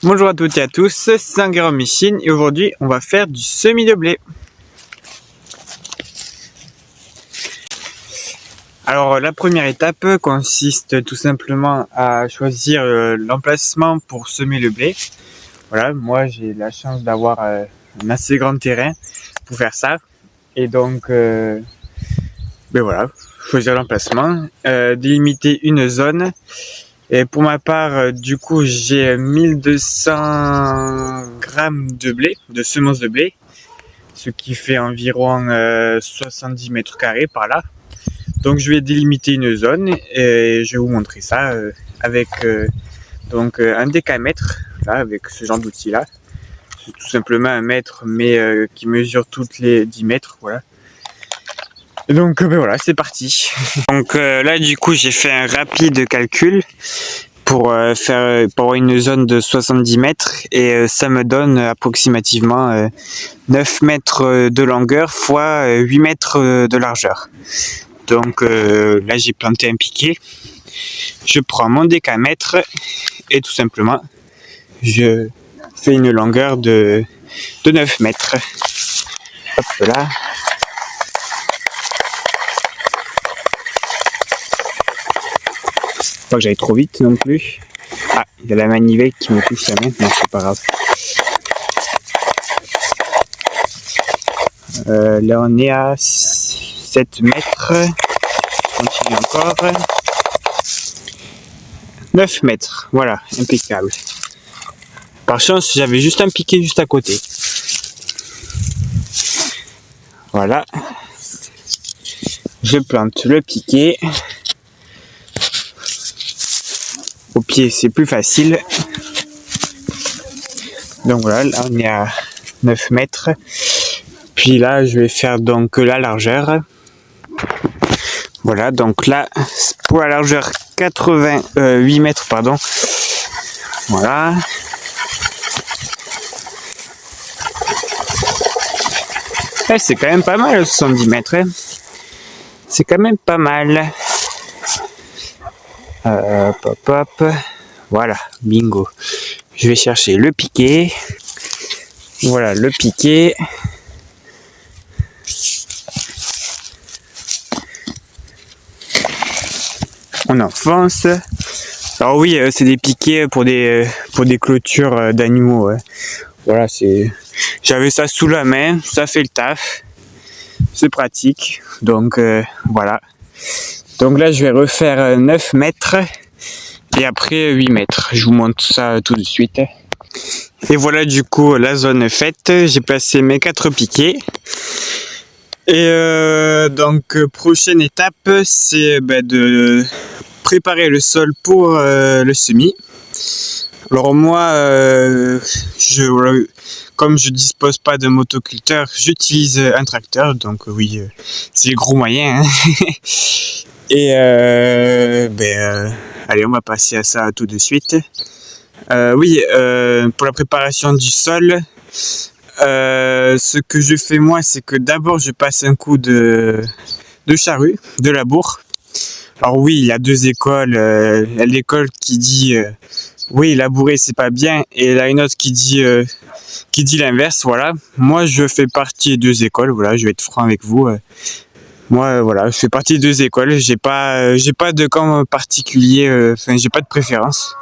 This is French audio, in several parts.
Bonjour à toutes et à tous, c'est Enguerrand Michine et aujourd'hui on va faire du semis de blé. Alors la première étape consiste tout simplement à choisir l'emplacement pour semer le blé. Voilà, moi j'ai la chance d'avoir un assez grand terrain pour faire ça. Et donc, voilà, choisir l'emplacement, délimiter une zone. Et pour ma part, du coup, j'ai 1200 grammes de blé, de semences de blé, ce qui fait environ 70 mètres carrés par là. Donc je vais délimiter une zone et je vais vous montrer ça avec un décamètre, là, avec ce genre d'outil là. C'est tout simplement un mètre mais qui mesure toutes les 10 mètres, voilà. Et donc voilà, c'est parti. Donc là du coup j'ai fait un rapide calcul pour avoir une zone de 70 mètres et ça me donne approximativement 9 mètres de longueur fois 8 mètres de largeur. Donc là j'ai planté un piquet, je prends mon décamètre et tout simplement je fais une longueur de 9 mètres. Hop là. Pas que j'aille trop vite non plus. Ah, il y a la manivelle qui me touche la main, mais c'est pas grave. Là on est à 7 mètres. Continue encore. 9 mètres, voilà, impeccable. Par chance, j'avais juste un piquet juste à côté. Voilà. Je plante le piquet. Au pied, c'est plus facile. Donc voilà, là on est à 9 mètres. Puis là, je vais faire donc la largeur. Voilà, donc là, pour la largeur 88 mètres, pardon. Voilà. Eh, c'est quand même pas mal, 70 mètres. Hein. C'est quand même pas mal. Hop, hop. Voilà, bingo. Je vais chercher le piquet. Voilà, le piquet. On enfonce. Alors oui, c'est des piquets pour des clôtures d'animaux. Ouais. Voilà, j'avais ça sous la main, ça fait le taf. C'est pratique. Donc voilà. Donc là, je vais refaire 9 mètres et après 8 mètres. Je vous montre ça tout de suite. Et voilà du coup la zone faite. J'ai placé mes 4 piquets. Et donc prochaine étape, c'est de préparer le sol pour le semis. Alors moi, comme je dispose pas de motoculteur, j'utilise un tracteur. Donc oui, c'est le gros moyen. Hein. Et allez, on va passer à ça tout de suite. Pour la préparation du sol, ce que je fais moi, c'est que d'abord je passe un coup de charrue, de labour. Alors oui, il y a deux écoles. Il y a l'école qui dit oui, labourer c'est pas bien, et là une autre qui dit l'inverse. Voilà. Moi, je fais partie des deux écoles. Voilà, je vais être franc avec vous. Moi, voilà, je fais partie des deux écoles. J'ai pas de camp particulier. J'ai pas de préférence.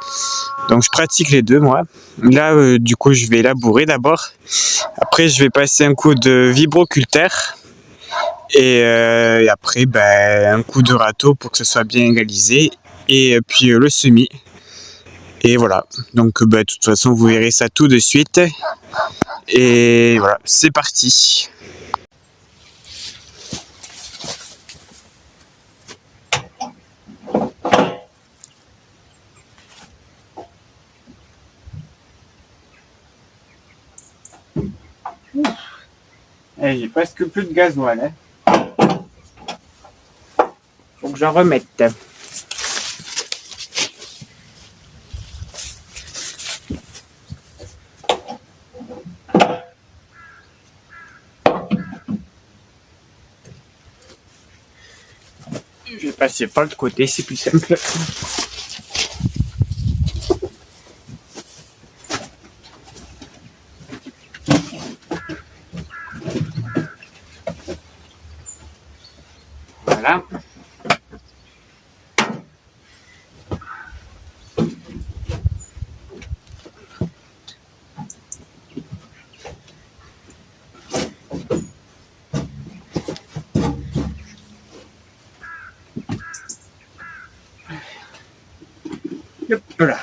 Donc, je pratique les deux, moi. Là, du coup, je vais labourer d'abord. Après, je vais passer un coup de vibroculteur. Et après, un coup de râteau pour que ce soit bien égalisé. Et puis, le semis. Et voilà. Donc, de toute façon, vous verrez ça tout de suite. Et voilà, c'est parti. Eh, j'ai presque plus de gasoil. Hein. Faut que j'en remette. Je vais passer par le côté, c'est plus simple. Voilà. Hop là.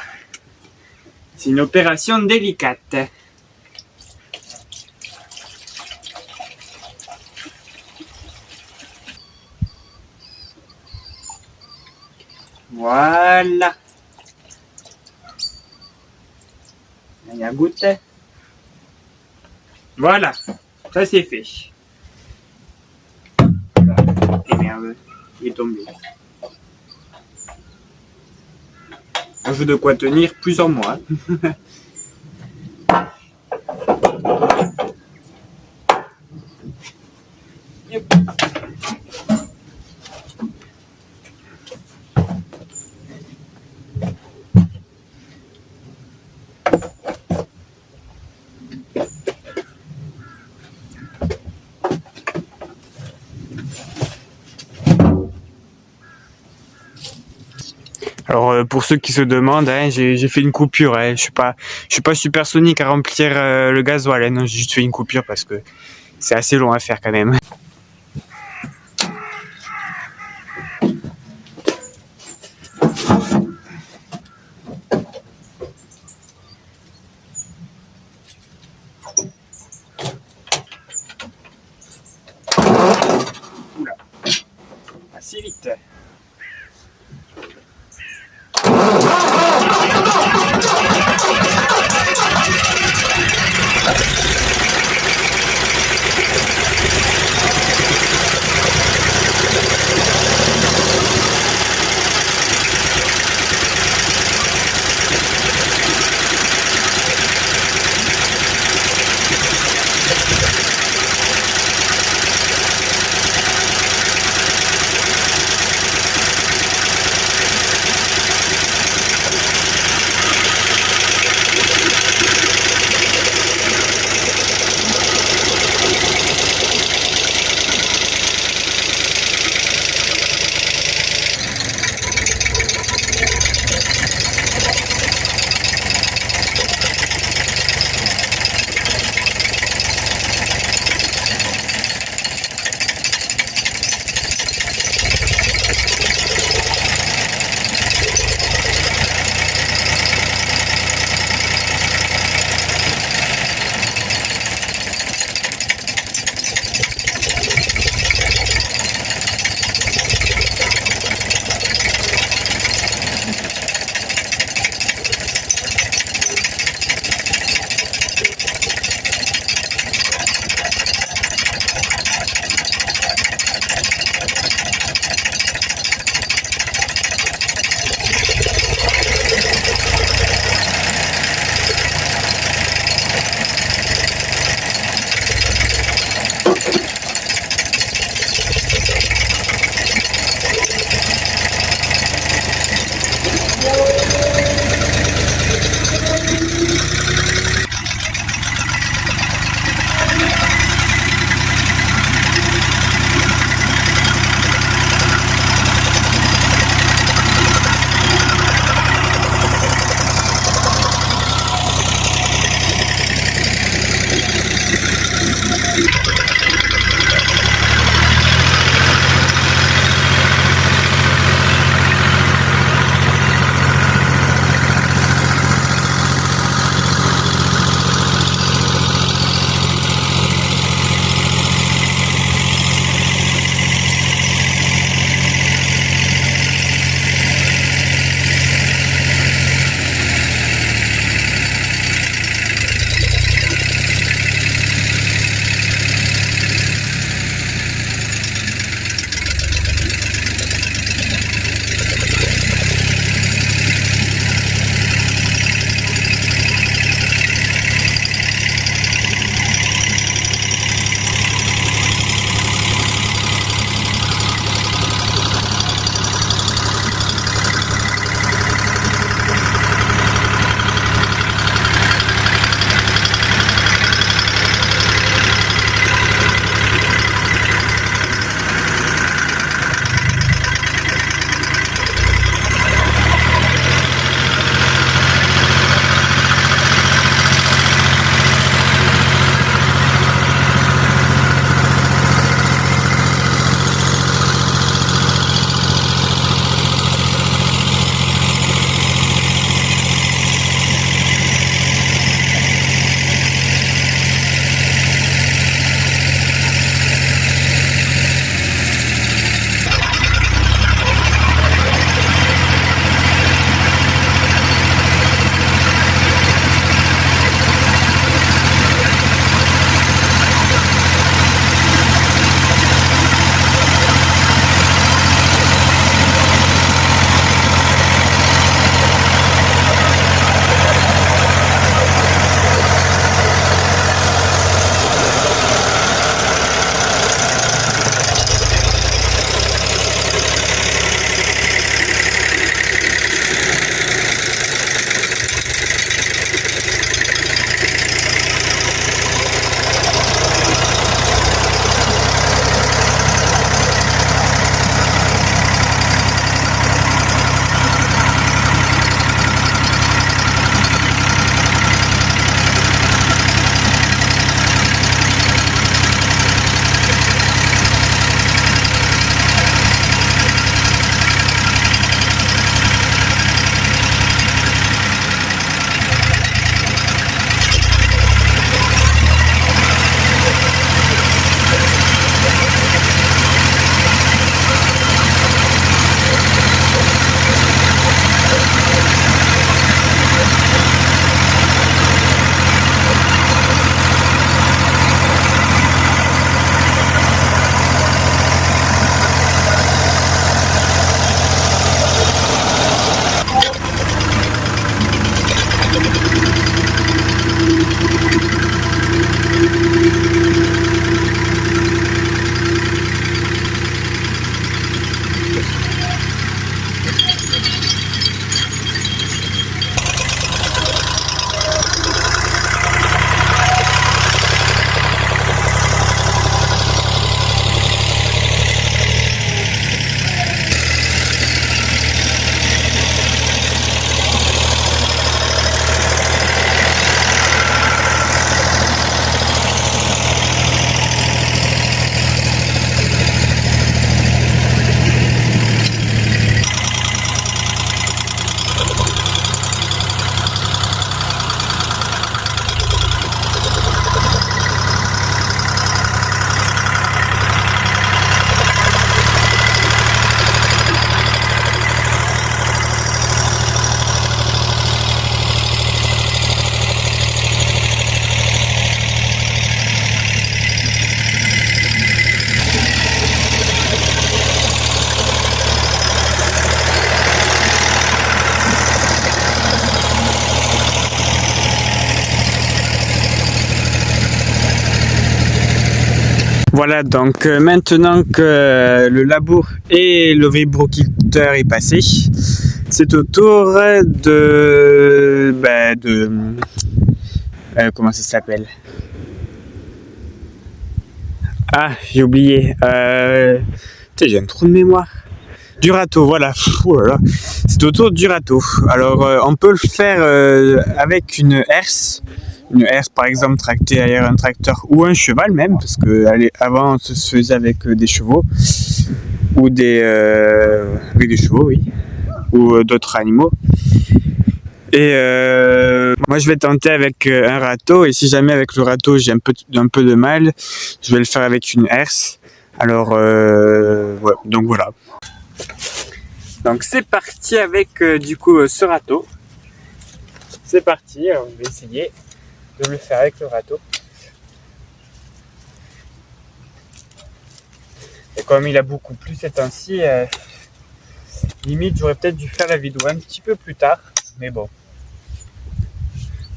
C'est une opération délicate. Voilà. Il y a goutte. Voilà. Ça c'est fait. Voilà. Et merde. Il est tombé. Un jeu de quoi tenir plusieurs mois. Alors pour ceux qui se demandent, hein, j'ai fait une coupure. Hein. Je suis pas supersonique à remplir le gasoil. Hein. Non, j'ai juste fait une coupure parce que c'est assez long à faire quand même. Oula, assez vite. Voilà, donc maintenant que le labour et le vibroculteur est passé, c'est au tour comment ça s'appelle? Ah, j'ai oublié. J'ai un trou de mémoire. Du râteau, voilà. Oh là là. C'est au tour du râteau. Alors, on peut le faire avec une herse. Une herse, par exemple, tractée derrière un tracteur ou un cheval même, parce que avant, ça se faisait avec des chevaux ou avec des chevaux, oui, ou d'autres animaux. Et moi, je vais tenter avec un râteau, et si jamais avec le râteau j'ai un peu de mal, je vais le faire avec une herse. Alors, ouais, donc voilà. Donc c'est parti avec ce râteau. C'est parti, alors je vais essayer de le faire avec le râteau. Et comme il a beaucoup plu ces temps-ci, limite j'aurais peut-être dû faire la vidéo un petit peu plus tard, mais bon.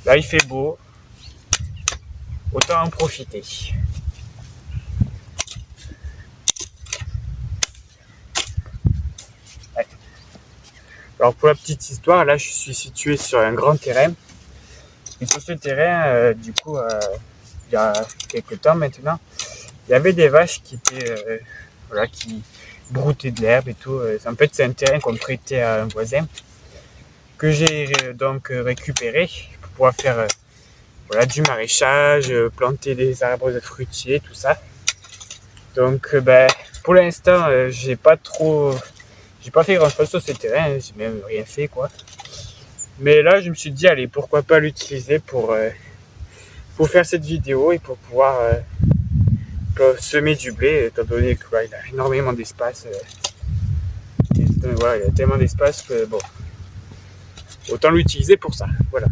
Là il fait beau, autant en profiter. Ouais. Alors pour la petite histoire, là je suis situé sur un grand terrain. Et sur ce terrain, il y a quelques temps maintenant, il y avait des vaches qui étaient, qui broutaient de l'herbe et tout. En fait, c'est un terrain qu'on prêtait à un voisin que j'ai donc récupéré pour pouvoir faire du maraîchage, planter des arbres fruitiers, tout ça. Donc, pour l'instant, j'ai pas fait grand chose sur ce terrain, j'ai même rien fait quoi. Mais là, je me suis dit, allez, pourquoi pas l'utiliser pour faire cette vidéo et pour pouvoir semer du blé, étant donné qu'il a énormément d'espace. Il y a tellement d'espace que, bon, autant l'utiliser pour ça, voilà.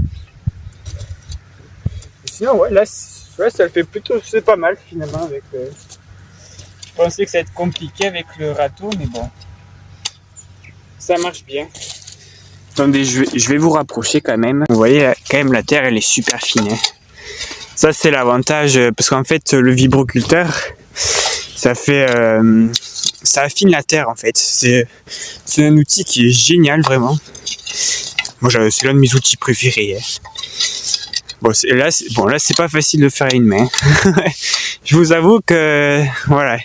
Et sinon, ouais, là, ça le fait plutôt, c'est pas mal, finalement, avec... Je pensais que ça allait être compliqué avec le râteau, mais bon, ça marche bien. Attendez, je vais vous rapprocher quand même. Vous voyez, quand même, la terre, elle est super fine. Hein. Ça, c'est l'avantage, parce qu'en fait, le vibroculteur, ça affine la terre, en fait. C'est un outil qui est génial, vraiment. Moi, c'est l'un de mes outils préférés. Hein. Là, c'est pas facile de le faire à une main. Je vous avoue que, voilà.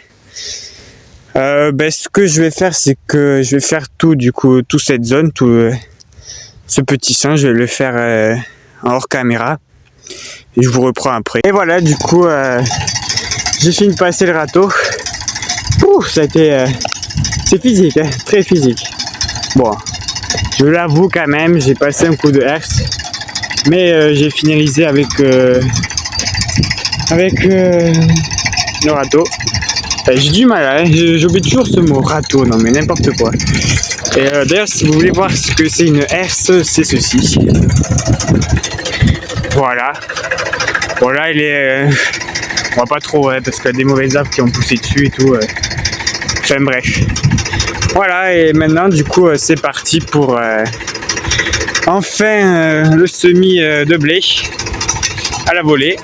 Ce que je vais faire, c'est que je vais faire toute cette zone, ce petit sein, je vais le faire en hors caméra et je vous reprends après. Et voilà, j'ai fini de passer le râteau. Ça a été c'est physique, hein, très physique. Bon, je l'avoue quand même, j'ai passé un coup de herse, mais j'ai finalisé avec le râteau. J'ai du mal, hein, j'oublie toujours ce mot râteau, non mais n'importe quoi. Et d'ailleurs, si vous voulez voir ce que c'est une herse, c'est ceci. Voilà. Bon là, il est... on va pas trop, parce qu'il y a des mauvais arbres qui ont poussé dessus et tout. Enfin bref. Voilà, et maintenant, c'est parti pour enfin le semis de blé à la volée.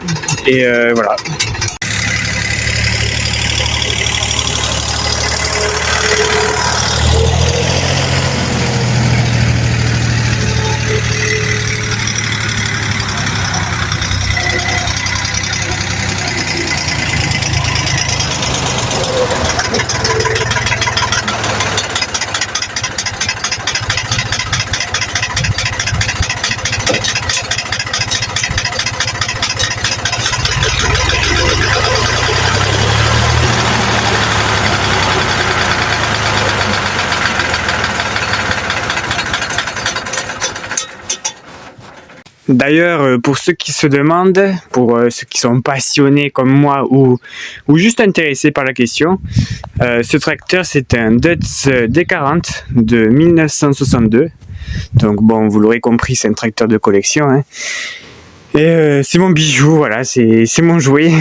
Et voilà. D'ailleurs, pour ceux qui se demandent, pour ceux qui sont passionnés comme moi ou juste intéressés par la question, ce tracteur c'est un Dutz D40 de 1962. Donc bon, vous l'aurez compris, c'est un tracteur de collection. Hein. Et c'est mon bijou, voilà, c'est mon jouet.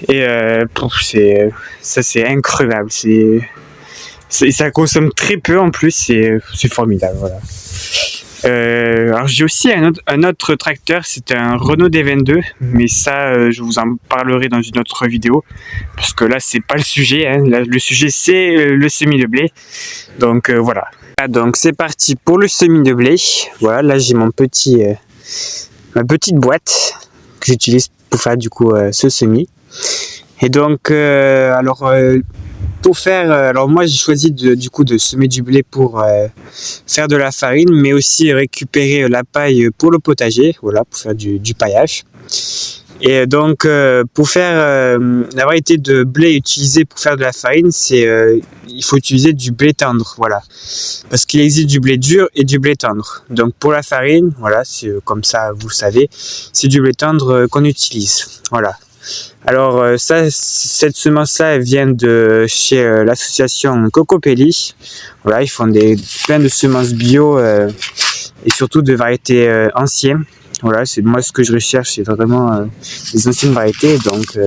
Et c'est incroyable. Ça consomme très peu en plus, c'est formidable, voilà. Alors j'ai aussi un autre tracteur, c'est un Renault D22, mais ça je vous en parlerai dans une autre vidéo, parce que là c'est pas le sujet, hein. Là, le sujet c'est le semis de blé, donc voilà. Donc c'est parti pour le semis de blé. Voilà, là j'ai ma petite boîte que j'utilise pour faire du coup ce semis. Et donc pour faire, alors moi j'ai choisi du coup de semer du blé pour faire de la farine, mais aussi récupérer la paille pour le potager, voilà, pour faire du paillage. Et donc pour faire la variété de blé utilisée pour faire de la farine, il faut utiliser du blé tendre, voilà, parce qu'il existe du blé dur et du blé tendre. Donc pour la farine, voilà, c'est comme ça, vous le savez, c'est du blé tendre qu'on utilise, voilà. Alors cette semence-là, elle vient de chez l'association Cocopelli. Voilà, ils font plein de semences bio et surtout de variétés anciennes. Voilà, c'est moi ce que je recherche, c'est vraiment des anciennes variétés. Donc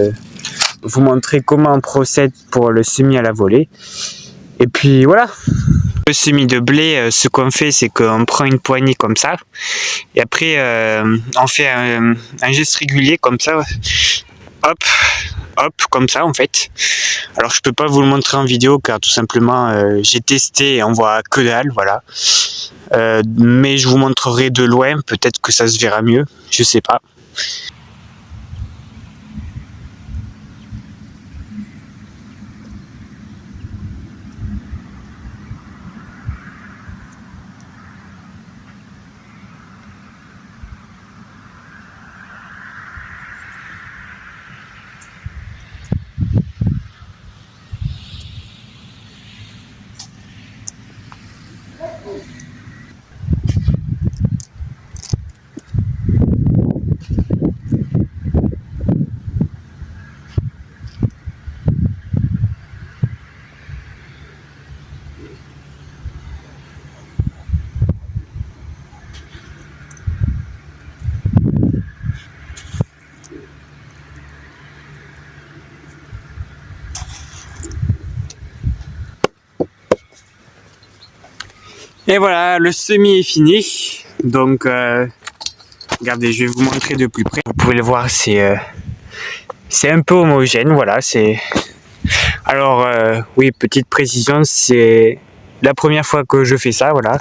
vous montrer comment on procède pour le semis à la volée. Et puis voilà. Le semis de blé, ce qu'on fait, c'est qu'on prend une poignée comme ça, et après on fait un geste régulier comme ça. Hop, hop, comme ça en fait. Alors je peux pas vous le montrer en vidéo car tout simplement j'ai testé et on voit que dalle, voilà. Mais je vous montrerai de loin, peut-être que ça se verra mieux, je sais pas. Et voilà, le semis est fini. Donc, regardez, je vais vous montrer de plus près. Vous pouvez le voir, c'est un peu homogène. Voilà, c'est. Alors, oui, petite précision, c'est la première fois que je fais ça. Voilà,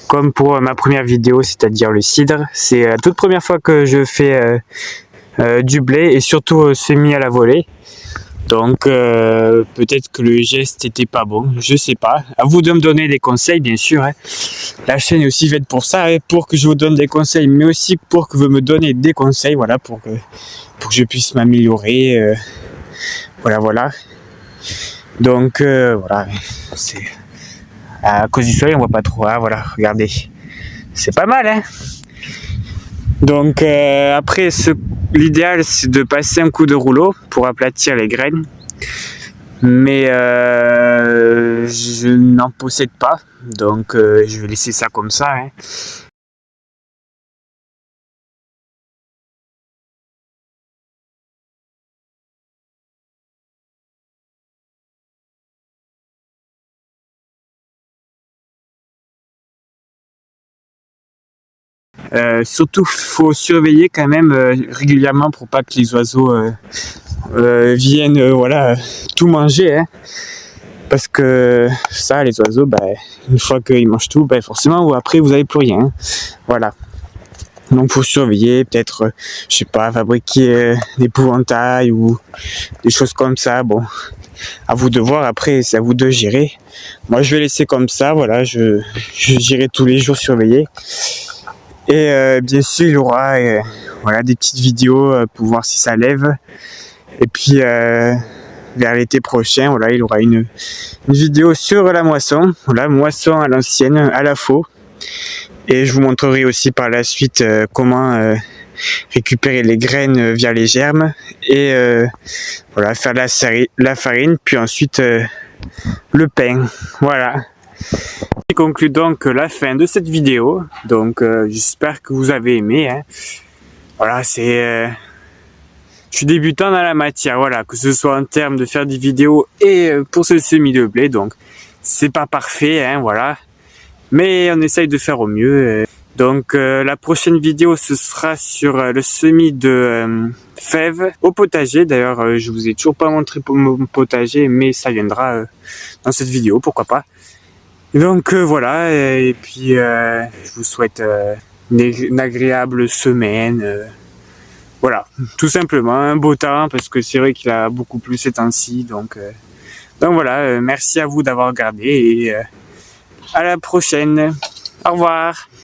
comme pour ma première vidéo, c'est-à-dire le cidre. C'est la toute première fois que je fais du blé et surtout semis à la volée. Donc peut-être que le geste était pas bon, je sais pas. À vous de me donner des conseils, bien sûr. Hein. La chaîne est aussi faite pour ça, hein, pour que je vous donne des conseils, mais aussi pour que vous me donnez des conseils, voilà, pour que je puisse m'améliorer. Voilà. Donc voilà, c'est à cause du soleil, on voit pas trop. Hein, voilà, regardez, c'est pas mal, hein. Donc après, l'idéal c'est de passer un coup de rouleau pour aplatir les graines, mais je n'en possède pas, donc je vais laisser ça comme ça. Hein. Surtout, faut surveiller quand même régulièrement pour pas que les oiseaux viennent voilà, tout manger. Hein. Parce que ça, les oiseaux, une fois qu'ils mangent tout, forcément, après, vous n'avez plus rien. Hein. Voilà. Donc, faut surveiller, peut-être, je sais pas, fabriquer des épouvantails ou des choses comme ça. Bon, à vous de voir. Après, c'est à vous de gérer. Moi, je vais laisser comme ça. Voilà, je gérerai tous les jours surveiller. Et bien sûr, il y aura voilà, des petites vidéos pour voir si ça lève. Et puis, vers l'été prochain, voilà, il y aura une vidéo sur la moisson. Voilà, moisson à l'ancienne, à la faux. Et je vous montrerai aussi par la suite comment récupérer les graines via les germes. Et voilà, faire la farine, puis ensuite le pain. Voilà. Je conclue donc la fin de cette vidéo. Donc j'espère que vous avez aimé. Hein. Voilà, je suis débutant dans la matière, voilà, que ce soit en termes de faire des vidéos et pour ce semis de blé, donc c'est pas parfait, hein, voilà. Mais on essaye de faire au mieux. Donc la prochaine vidéo ce sera sur le semis de fèves au potager. D'ailleurs je vous ai toujours pas montré mon potager, mais ça viendra dans cette vidéo, pourquoi pas. Donc voilà, et puis je vous souhaite une agréable semaine. Voilà, tout simplement, un beau temps, parce que c'est vrai qu'il a beaucoup plu ces temps-ci. Donc voilà, merci à vous d'avoir regardé et à la prochaine. Au revoir.